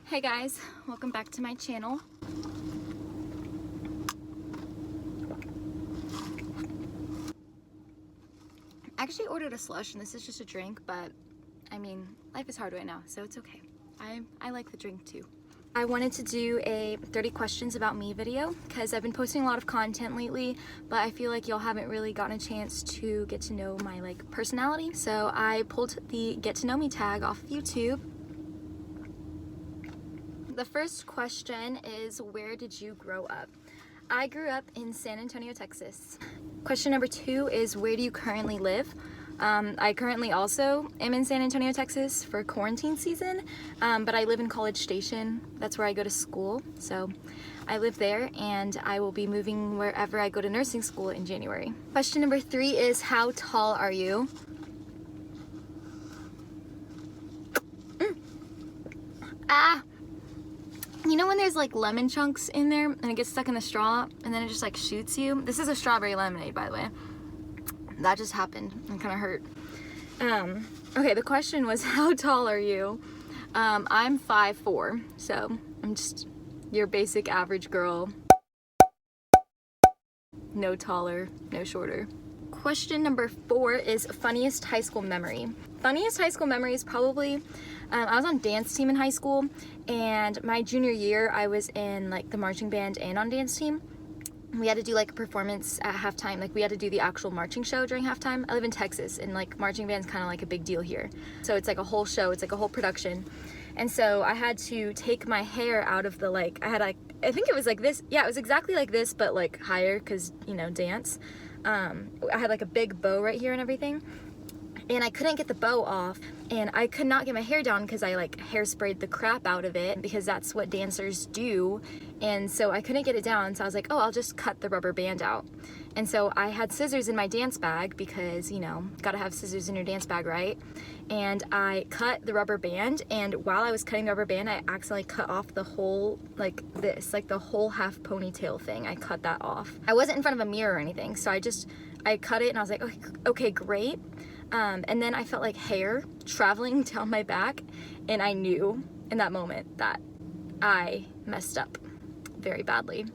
Hey guys, welcome back to my channel. I actually ordered a slush and this is just a drink, but I mean, life is hard right now, so it's okay. I like the drink too. I wanted to do a 30 questions about me video because I've been posting a lot of content lately, but I feel like y'all haven't really gotten a chance to get to know my personality. So I pulled the get to know me tag off of YouTube. The first question is, where did you grow up? I grew up in San Antonio, Texas. Question number 2 is, where do you currently live? I currently also am in San Antonio, Texas for quarantine season, but I live in College Station. That's where I go to school. So I live there and I will be moving wherever I go to nursing school in January. Question number 3 is, how tall are you? You know when there's like lemon chunks in there and it gets stuck in the straw and then it just like shoots you? This is a strawberry lemonade, by the way. That just happened and kind of hurt. Okay, the question was, how tall are you? I'm 5'4", so I'm just your basic average girl. No taller, no shorter. Question number 4 is, funniest high school memory. Funniest high school memory is probably, I was on dance team in high school, and my junior year I was in like the marching band and on dance team. We had to do like a performance at halftime. Like we had to do the actual marching show during halftime. I live in Texas and like marching band's kind of like a big deal here. So it's like a whole show, it's like a whole production. And so I had to take my hair out of the I think it was like this. Yeah, it was exactly like this, but like higher because, you know, dance. I had like a big bow right here and everything. And I couldn't get the bow off, and I could not get my hair down because I like hairsprayed the crap out of it because that's what dancers do. And so I couldn't get it down, so I was like, oh, I'll just cut the rubber band out. And so I had scissors in my dance bag because, you know, gotta have scissors in your dance bag, right? And I cut the rubber band, and while I was cutting the rubber band, I accidentally cut off the whole, like the whole half ponytail thing. I cut that off. I wasn't in front of a mirror or anything, so I cut it and I was like, okay, great. And then I felt like hair traveling down my back, and I knew in that moment that I messed up very badly.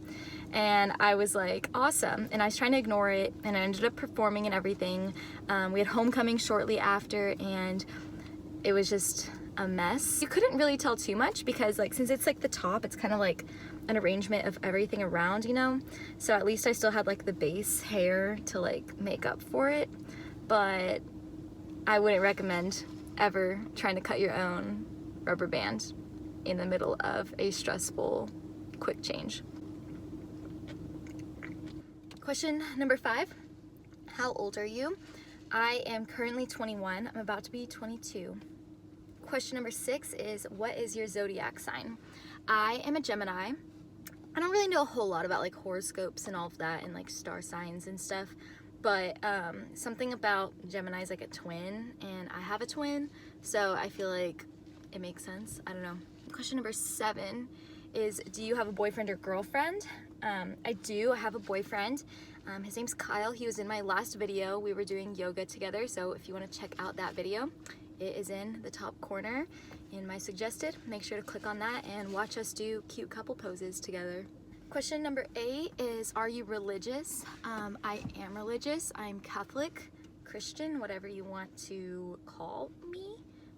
And I was like, awesome. And I was trying to ignore it, and I ended up performing and everything. We had homecoming shortly after, and it was just a mess. You couldn't really tell too much because like, since it's like the top, it's kind of like an arrangement of everything around, you know? So at least I still had like the base hair to like make up for it. But I wouldn't recommend ever trying to cut your own rubber band in the middle of a stressful quick change. Question number 5, how old are you? I am currently 21. I'm about to be 22. Question number 6 is, what is your zodiac sign? I am a Gemini. I don't really know a whole lot about like horoscopes and all of that and like star signs and stuff. But something about Gemini is like a twin, and I have a twin, so I feel like it makes sense. I don't know. Question number 7 is, do you have a boyfriend or girlfriend? I do. I have a boyfriend. His name's Kyle. He was in my last video. We were doing yoga together, so if you want to check out that video, it is in the top corner in my suggested. Make sure to click on that and watch us do cute couple poses together. Question number 8 is, are you religious? I am religious. I'm Catholic, Christian, whatever you want to call me,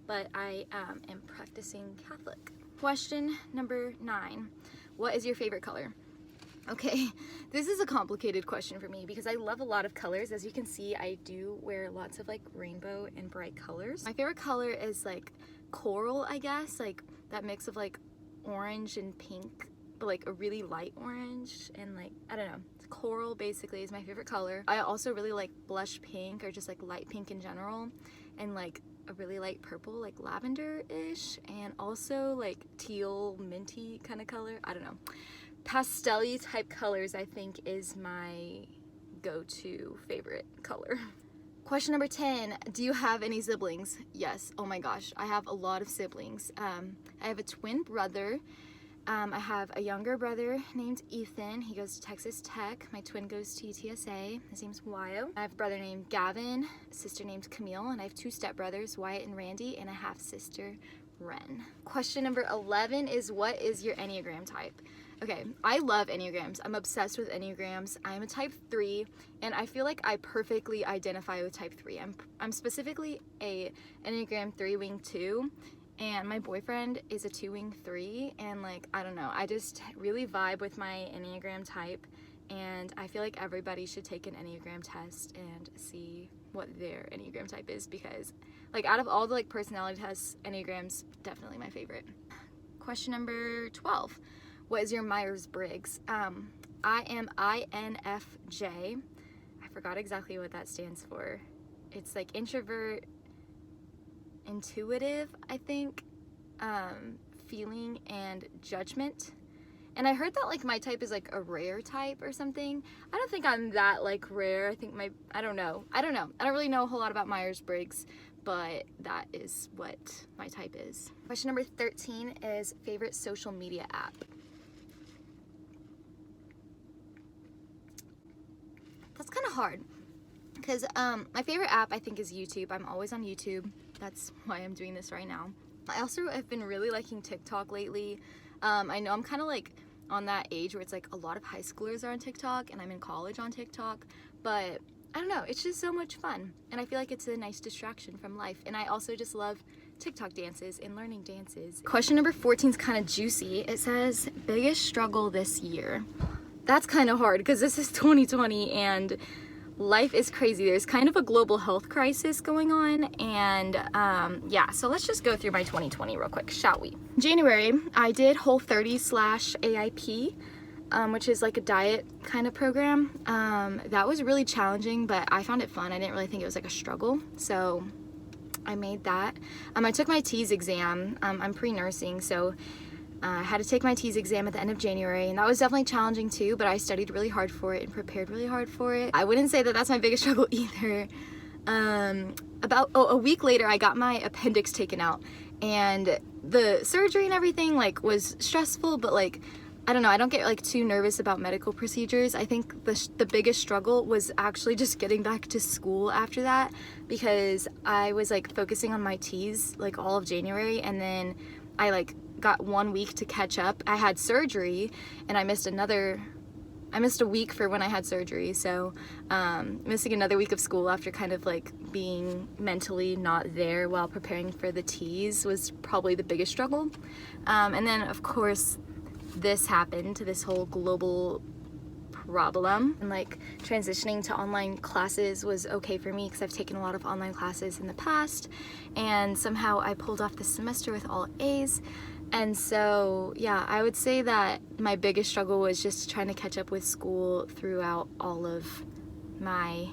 but I am practicing Catholic. Question number 9, what is your favorite color? Okay, this is a complicated question for me because I love a lot of colors. As you can see, I do wear lots of like rainbow and bright colors. My favorite color is like coral, I guess, like that mix of like orange and pink, but like a really light orange, and like, I don't know, coral basically is my favorite color. I also really like blush pink, or just like light pink in general, and like a really light purple, like lavender-ish, and also like teal minty kind of color. I don't know, pastel-y type colors I think is my go-to favorite color. Question number 10, do you have any siblings? Yes. Oh my gosh, I have a lot of siblings. I have a twin brother. I have a younger brother named Ethan. He goes to Texas Tech. My twin goes to UTSA. His name's Wyo. I have a brother named Gavin, a sister named Camille, and I have 2 stepbrothers, Wyatt and Randy, and a half-sister, Ren. Question number 11 is what is your Enneagram type? Okay, I love Enneagrams. I'm obsessed with Enneagrams. I'm a type 3, and I feel like I perfectly identify with type 3. I'm specifically a Enneagram 3 wing 2, and my boyfriend is a 2 wing 3, and like, I don't know, I just really vibe with my Enneagram type, and I feel like everybody should take an Enneagram test and see what their Enneagram type is, because like out of all the like personality tests, Enneagram's definitely my favorite. Question number 12. What is your Myers-Briggs? I am INFJ. I forgot exactly what that stands for. It's like introvert, intuitive, I think, feeling, and judgment. And I heard that like my type is like a rare type or something. I don't think I'm that like rare. I think I don't know. I don't really know a whole lot about Myers-Briggs, but that is what my type is. Question number 13 is favorite social media app. That's kind of hard because my favorite app I think is YouTube. I'm always on YouTube. That's why I'm doing this right now. I also have been really liking TikTok lately. I know I'm kind of like on that age where it's like a lot of high schoolers are on TikTok and I'm in college on TikTok, but I don't know, it's just so much fun and I feel like it's a nice distraction from life, and I also just love TikTok dances and learning dances. Question number 14 is kind of juicy. It says biggest struggle this year. That's kind of hard because this is 2020 and life is crazy. There's kind of a global health crisis going on, and yeah, so let's just go through my 2020 real quick, shall we? January, I did Whole30/AIP, which is like a diet kind of program. That was really challenging, but I found it fun. I didn't really think it was like a struggle, so I made that. I took my TEAS exam. I'm pre-nursing, so I had to take my TEAS exam at the end of January, and that was definitely challenging too, but I studied really hard for it and prepared really hard for it. I wouldn't say that that's my biggest struggle either. About a week later, I got my appendix taken out, and the surgery and everything like was stressful, but like, I don't know, I don't get like too nervous about medical procedures. I think the biggest struggle was actually just getting back to school after that, because I was like focusing on my TEAS like all of January, and then I like got 1 week to catch up. I had surgery and I missed a week for when I had surgery, so missing another week of school after kind of like being mentally not there while preparing for the TEAS was probably the biggest struggle. And then of course this happened, this whole global problem, and like transitioning to online classes was okay for me because I've taken a lot of online classes in the past, and somehow I pulled off this semester with all A's. And so, yeah, I would say that my biggest struggle was just trying to catch up with school throughout all of my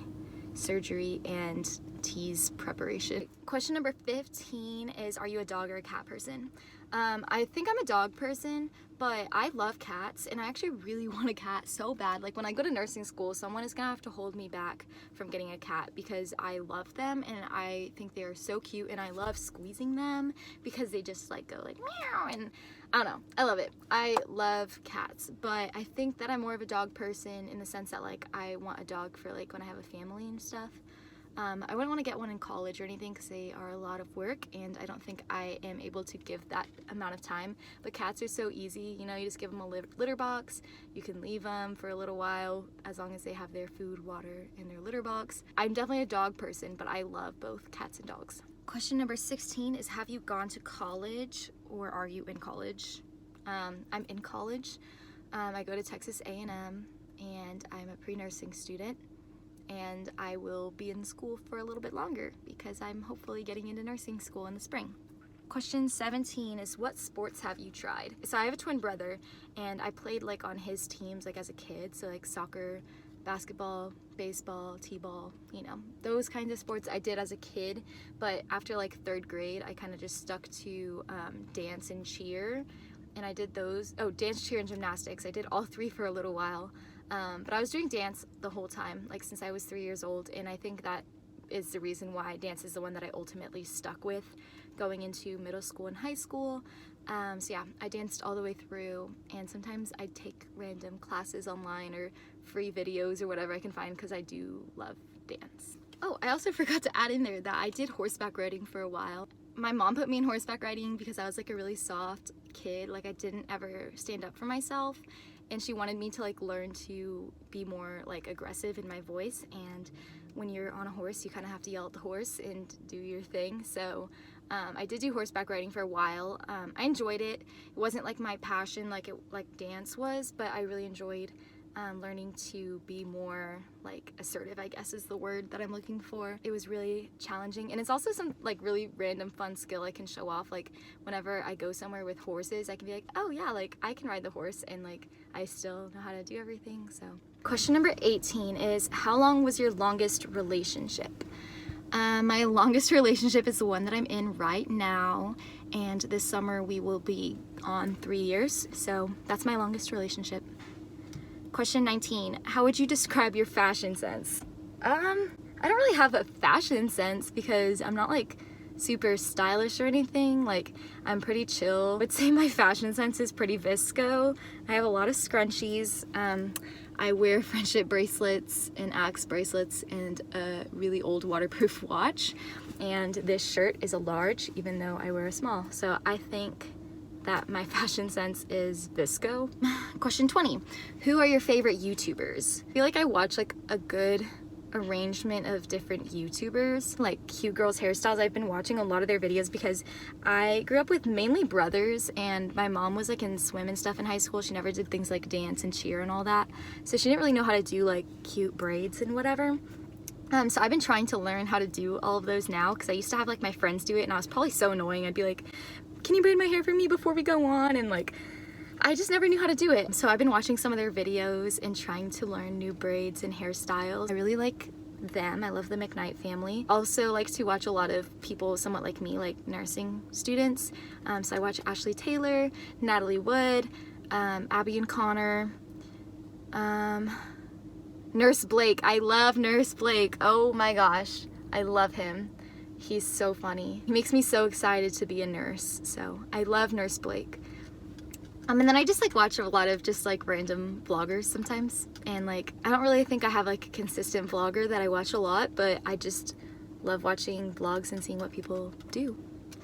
surgery and TEAS preparation. Question number 15 is, are you a dog or a cat person? I think I'm a dog person, but I love cats, and I actually really want a cat so bad. Like when I go to nursing school, someone is gonna have to hold me back from getting a cat because I love them and I think they are so cute, and I love squeezing them because they just like go like meow, and I don't know, I love it. I love cats, but I think that I'm more of a dog person in the sense that like I want a dog for like when I have a family and stuff. I wouldn't want to get one in college or anything because they are a lot of work, and I don't think I am able to give that amount of time. But cats are so easy, you know, you just give them a litter box, you can leave them for a little while as long as they have their food, water, and their litter box. I'm definitely a dog person, but I love both cats and dogs. Question number 16 is, have you gone to college or are you in college? I'm in college. I go to Texas A&M, and I'm a pre-nursing student. And I will be in school for a little bit longer because I'm hopefully getting into nursing school in the spring. Question 17 is, what sports have you tried? So I have a twin brother, and I played like on his teams like as a kid, so like soccer, basketball, baseball, t-ball, you know, those kinds of sports I did as a kid. But after like 3rd grade, I kind of just stuck to dance and cheer, and I did those, dance, cheer, and gymnastics. I did all 3 for a little while. But I was doing dance the whole time, like since I was 3 years old, and I think that is the reason why dance is the one that I ultimately stuck with going into middle school and high school. So yeah, I danced all the way through, and sometimes I take random classes online or free videos or whatever I can find because I do love dance. Oh, I also forgot to add in there that I did horseback riding for a while. my mom put me in horseback riding because I was like a really soft kid. Like I didn't ever stand up for myself, and she wanted me to like learn to be more like aggressive in my voice. And when you're on a horse, you kind of have to yell at the horse and do your thing. So I did do horseback riding for a while. I enjoyed it. It wasn't like my passion like dance was, but I really enjoyed learning to be more like assertive, I guess is the word that I'm looking for. It was really challenging, and it's also some like really random fun skill I can show off. Like whenever I go somewhere with horses, I can be like, oh yeah, like I can ride the horse, and like I still know how to do everything. So question number 18 is, how long was your longest relationship? My longest relationship is the one that I'm in right now, and this summer we will be on 3 years, so that's my longest relationship. Question 19, how would you describe your fashion sense? I don't really have a fashion sense because I'm not like super stylish or anything. Like I'm pretty chill. I would say my fashion sense is pretty visco. I have a lot of scrunchies. I wear friendship bracelets and axe bracelets and a really old waterproof watch. And this shirt is a large, even though I wear a small. So I think that my fashion sense is visco. Question 20, who are your favorite YouTubers? I feel like I watch like a good arrangement of different YouTubers, like cute girls hairstyles. I've been watching a lot of their videos because I grew up with mainly brothers, and my mom was like in swim and stuff in high school. She never did things like dance and cheer and all that, so she didn't really know how to do like cute braids and whatever. So I've been trying to learn how to do all of those now, because I used to have like my friends do it, and I was probably so annoying. I'd be like, can you braid my hair for me before we go on? And like I just never knew how to do it. So I've been watching some of their videos and trying to learn new braids and hairstyles. I really like them. I love the McKnight family. Also like to watch a lot of people somewhat like me, like nursing students. So I watch Ashley Taylor, Natalie Wood, Abby and Connor, Nurse Blake. I love Nurse Blake. Oh my gosh, I love him. He's so funny. He makes me so excited to be a nurse. So I love Nurse Blake. And then I just like watch a lot of just like random vloggers sometimes, and like I don't really think I have like a consistent vlogger that I watch a lot, but I just love watching vlogs and seeing what people do.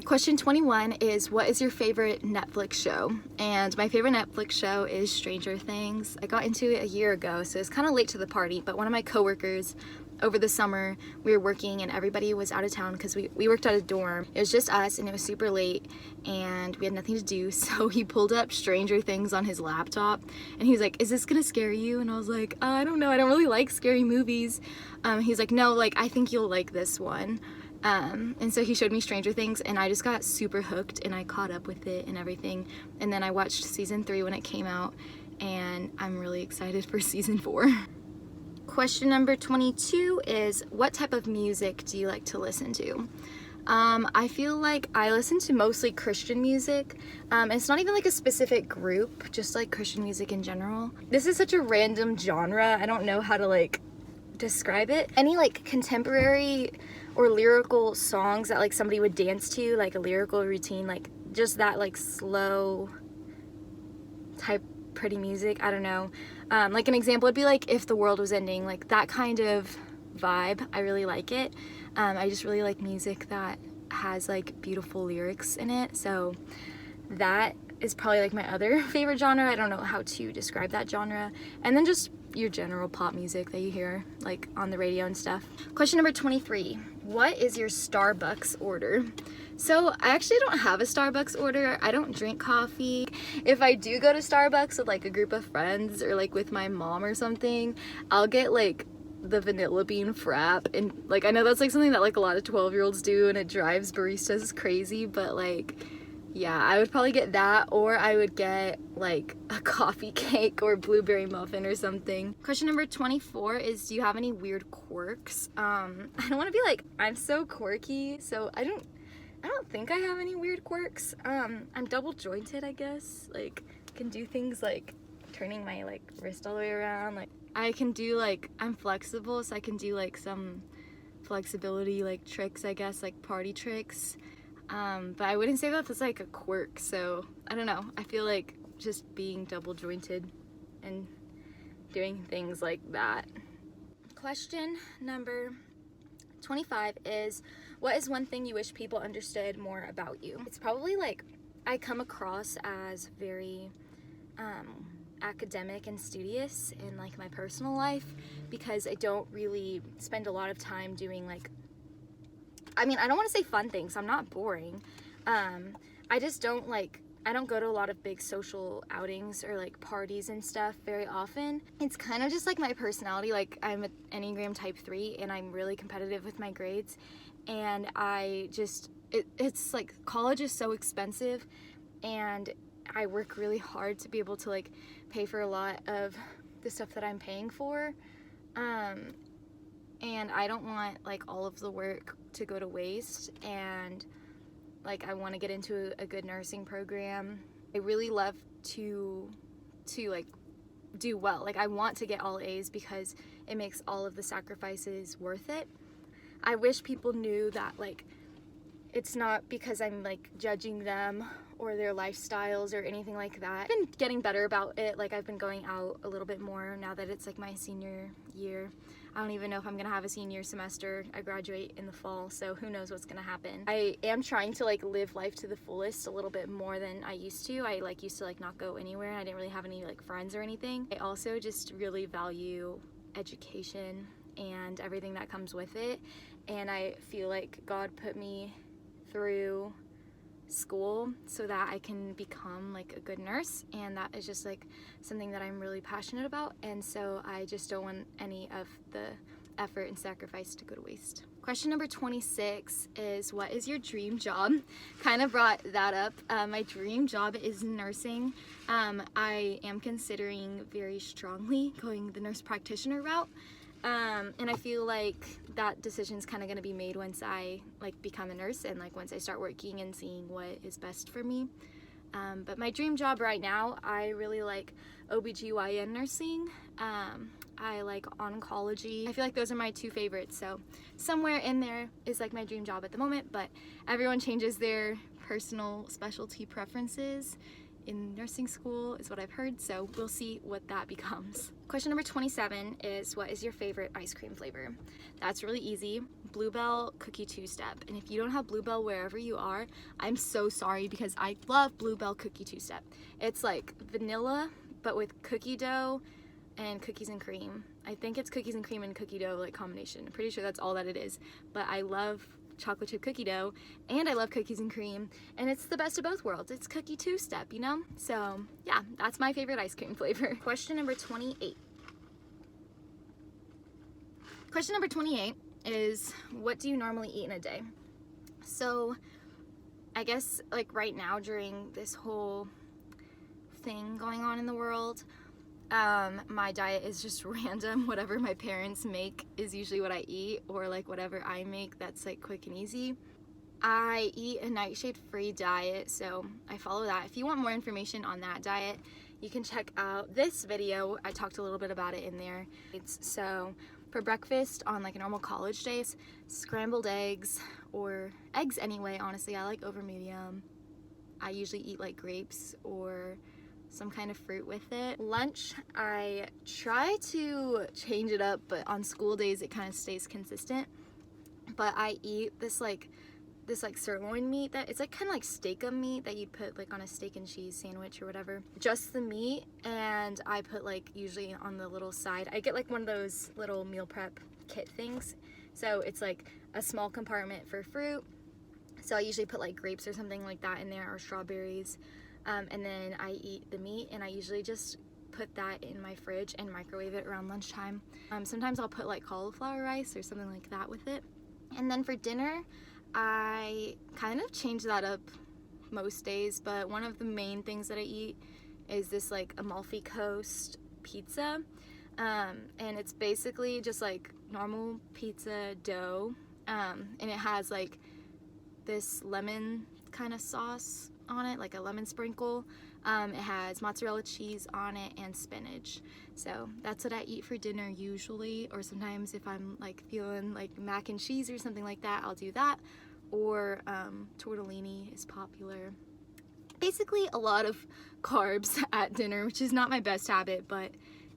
Question 21 is, what is your favorite Netflix show? And my favorite Netflix show is Stranger Things. I got into it a year ago, so it's kind of late to the party, but one of my coworkers over the summer, we were working and everybody was out of town because we worked at a dorm. It was just us and it was super late and we had nothing to do, so he pulled up Stranger Things on his laptop and he was like, is this gonna scare you? And I was like, I don't know, I don't really like scary movies. He's like, no, like I think you'll like this one. And so he showed me Stranger Things and I just got super hooked and I caught up with it and everything. And then I watched season 3 when it came out, and I'm really excited for season 4. Question number 22 is, what type of music do you like to listen to? I feel like I listen to mostly Christian music. It's not even like a specific group, just like Christian music in general. This is such a random genre. I don't know how to like describe it. Any like contemporary or lyrical songs that like somebody would dance to, like a lyrical routine, like just that like slow type pretty music. I don't know. Like an example would be like If the World Was Ending, like that kind of vibe. I really like it. I just really like music that has like beautiful lyrics in it. So that is probably like my other favorite genre. I don't know how to describe that genre. And then just your general pop music that you hear like on the radio and stuff. Question number 23. What is your Starbucks order? So I actually don't have a Starbucks order. I don't drink coffee. If I do go to Starbucks with like a group of friends or like with my mom or something, I'll get like the vanilla bean frap, and like I know that's like something that like a lot of 12-year-olds do and it drives baristas crazy, but like yeah, I would probably get that, or I would get like a coffee cake or blueberry muffin or something. Question number 24 is, do you have any weird quirks? I don't want to be like, I'm so quirky, so I don't think I have any weird quirks. I'm double jointed, I guess. Like, can do things like turning my like wrist all the way around. Like, I can do like, I'm flexible, so I can do like some flexibility like tricks, I guess, like party tricks. But I wouldn't say that that's like a quirk, so I don't know. I feel like just being double jointed and doing things like that. Question number 25 is, What is one thing you wish people understood more about you? It's probably like I come across as very academic and studious in like my personal life because I don't really spend a lot of time doing like, I mean, I don't want to say fun things. I'm not boring. I just don't like, I don't go to a lot of big social outings or like parties and stuff very often. It's kind of just like my personality. Like I'm an Enneagram type 3 and I'm really competitive with my grades. And I just, it's like college is so expensive and I work really hard to be able to like pay for a lot of the stuff that I'm paying for. And I don't want like all of the work to go to waste, and like I want to get into a good nursing program. I really love to like do well. Like I want to get all A's because it makes all of the sacrifices worth it. I wish people knew that like it's not because I'm like judging them or their lifestyles or anything like that. I've been getting better about it. Like I've been going out a little bit more now that it's like my senior year. I don't even know if I'm gonna have a senior semester. I graduate in the fall, so who knows what's gonna happen. I am trying to like live life to the fullest a little bit more than I used to. I like used to like not go anywhere and I didn't really have any like friends or anything. I also just really value education and everything that comes with it. And I feel like God put me through school so that I can become like a good nurse, and that is just like something that I'm really passionate about, and so I just don't want any of the effort and sacrifice to go to waste. Question number 26 is, what is your dream job? Kind of brought that up. My dream job is nursing. I am considering very strongly going the nurse practitioner route. And I feel like that decision's kind of going to be made once I like become a nurse and like once I start working and seeing what is best for me. But my dream job right now, I really like OBGYN nursing. I like oncology. I feel like those are my two favorites. So somewhere in there is like my dream job at the moment, but everyone changes their personal specialty preferences in nursing school is what I've heard, so we'll see what that becomes. Question number 27 is, what is your favorite ice cream flavor? That's really easy. Bluebell Cookie Two-Step. And if you don't have Bluebell wherever you are, I'm so sorry because I love Bluebell Cookie Two-Step. It's like vanilla, but with cookie dough and cookies and cream. I think it's cookies and cream and cookie dough like combination. I'm pretty sure that's all that it is, but I love chocolate chip cookie dough and I love cookies and cream, and it's the best of both worlds. It's cookie two-step, you know? So yeah, that's my favorite ice cream flavor. Question number 28. Question number 28 is, what do you normally eat in a day? So I guess like right now during this whole thing going on in the world, my diet is just random. Whatever my parents make is usually what I eat, or like whatever I make that's like quick and easy. I eat a nightshade free diet, so I follow that. If you want more information on that diet, you can check out this video. I talked a little bit about it in there. So for breakfast on like a normal college day, it's scrambled eggs, or eggs anyway, honestly. I like over medium. I usually eat like grapes or some kind of fruit with it. Lunch, I try to change it up, but on school days it kind of stays consistent. But I eat this sirloin meat that it's like kind of like steak-um meat that you'd put like on a steak and cheese sandwich or whatever. Just the meat, and I put like usually on the little side, I get like one of those little meal prep kit things. So it's like a small compartment for fruit. So I usually put like grapes or something like that in there, or strawberries. And then I eat the meat, and I usually just put that in my fridge and microwave it around lunchtime. Sometimes I'll put like cauliflower rice or something like that with it. And then for dinner, I kind of change that up most days, but one of the main things that I eat is this like Amalfi Coast pizza. And it's basically just like normal pizza dough. And it has like this lemon kind of sauce on it, like a lemon sprinkle. It has mozzarella cheese on it and spinach. So that's what I eat for dinner usually, or sometimes if I'm like feeling like mac and cheese or something like that, I'll do that. Or tortellini is popular. Basically a lot of carbs at dinner, which is not my best habit, but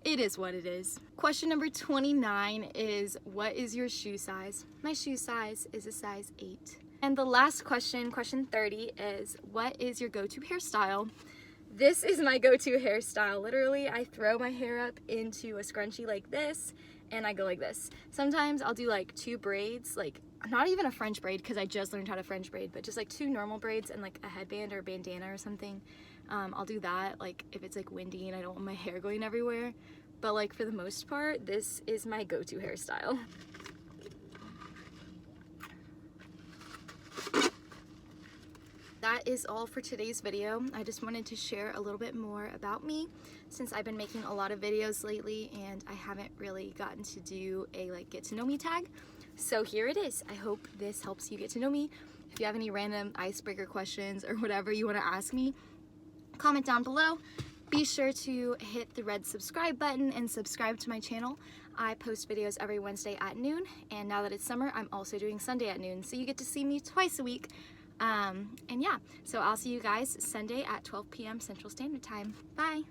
it is what it is. Question number 29 is, what is your shoe size? My shoe size is a size 8. And the last question, question 30, is what is your go-to hairstyle? This is my go-to hairstyle. Literally, I throw my hair up into a scrunchie like this, and I go like this. Sometimes I'll do like 2 braids, like not even a French braid because I just learned how to French braid, but just like 2 normal braids and like a headband or a bandana or something. I'll do that like if it's like windy and I don't want my hair going everywhere. But like for the most part, this is my go-to hairstyle. That is all for today's video. I just wanted to share a little bit more about me since I've been making a lot of videos lately and I haven't really gotten to do a like get to know me tag. So here it is. I hope this helps you get to know me. If you have any random icebreaker questions or whatever you want to ask me, comment down below. Be sure to hit the red subscribe button and subscribe to my channel. I post videos every Wednesday at noon, and now that it's summer, I'm also doing Sunday at noon, so you get to see me twice a week. And yeah, so I'll see you guys Sunday at 12 p.m. Central Standard Time. Bye!